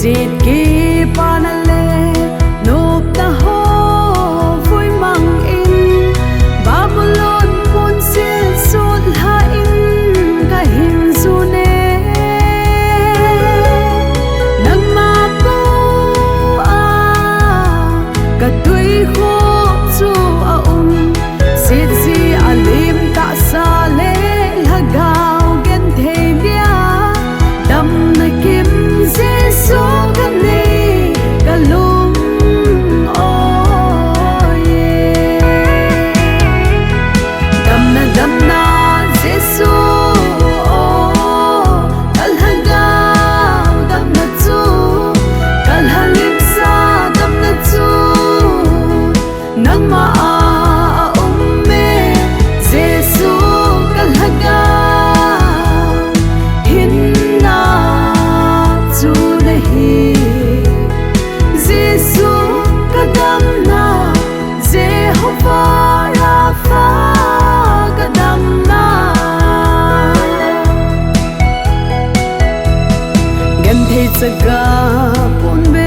Dịt kỳ panale nộp ta hô vui mang in Babylon pun sil sut ha in ka hin su ne nang ma ko ka tui kho chu a sit si alim ta sa le lagao gen thei dia dam na kim Giêsu kan ni kalum dam na Giêsu kalhagao dam na chu kalhalim sa dam na chu nang ma me Giêsu kalhagao hin na chu na hi Giêsu kadam na Jehovah Rapha kadam na gan thei chaga pon be